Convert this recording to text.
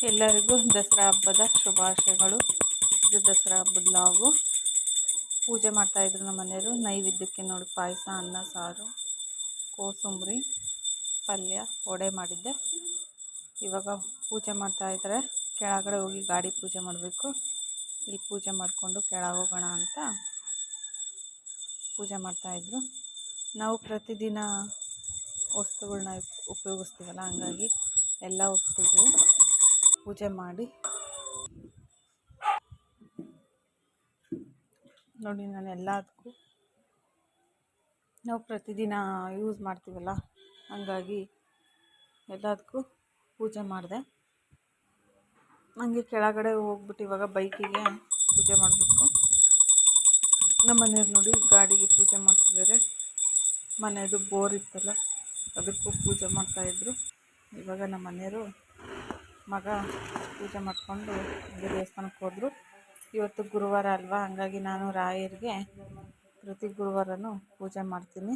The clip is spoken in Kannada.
ಎಲ್ಲರಿಗೂ ದಸರಾ ಹಬ್ಬದ ಶುಭಾಶಯಗಳು. ಇದು ದಸರಾ ಹಬ್ಬದ ಲಾಗು. ಪೂಜೆ ಮಾಡ್ತಾಯಿದ್ರು ನಮ್ಮ ಮನೆಯವರು. ನೈವೇದ್ಯಕ್ಕೆ ನೋಡಿ ಪಾಯಸ, ಅನ್ನ, ಸಾರು, ಕೋಸಂಬರಿ, ಪಲ್ಯ, ವಡೆ ಮಾಡಿದ್ದೆ. ಇವಾಗ ಪೂಜೆ ಮಾಡ್ತಾಯಿದ್ದಾರೆ. ಕೆಳಗಡೆ ಹೋಗಿ ಗಾಡಿ ಪೂಜೆ ಮಾಡಬೇಕು. ಇಲ್ಲಿ ಪೂಜೆ ಮಾಡಿಕೊಂಡು ಕೆಳಗೆ ಹೋಗೋಣ ಅಂತ ಪೂಜೆ ಮಾಡ್ತಾಯಿದ್ರು. ನಾವು ಪ್ರತಿದಿನ ವಸ್ತುಗಳನ್ನ ಉಪಯೋಗಿಸ್ತೀವಲ್ಲ, ಹಂಗಾಗಿ ಎಲ್ಲ ವಸ್ತುಗೂ ಪೂಜೆ ಮಾಡಿ ನೋಡಿ. ನಾನು ಎಲ್ಲದಕ್ಕೂ ನಾವು ಪ್ರತಿದಿನ ಯೂಸ್ ಮಾಡ್ತೀವಲ್ಲ, ಹಂಗಾಗಿ ಎಲ್ಲದಕ್ಕೂ ಪೂಜೆ ಮಾಡಿದೆ. ಹಂಗೆ ಕೆಳಗಡೆ ಹೋಗ್ಬಿಟ್ಟು ಇವಾಗ ಬೈಕಿಗೆ ಪೂಜೆ ಮಾಡಬೇಕು. ನಮ್ಮ ಮನೆಯವ್ರು ನೋಡಿ ಗಾಡಿಗೆ ಪೂಜೆ ಮಾಡ್ತಿದ್ದಾರೆ. ಮನೆಯದು ಬೋರ್ ಇತ್ತಲ್ಲ, ಅದಕ್ಕೂ ಪೂಜೆ ಮಾಡ್ತಾಯಿದ್ರು. ಇವಾಗ ನಮ್ಮ ಮನೆಯವರು ಮಗ ಪೂಜೆ ಮಾಡಿಕೊಂಡು ದೇವಸ್ಥಾನಕ್ಕೆ ಹೋದರು. ಇವತ್ತು ಗುರುವಾರ ಅಲ್ವಾ, ಹಂಗಾಗಿ ನಾನು ರಾಯರಿಗೆ ಪ್ರತಿ ಗುರುವಾರನೂ ಪೂಜೆ ಮಾಡ್ತೀನಿ.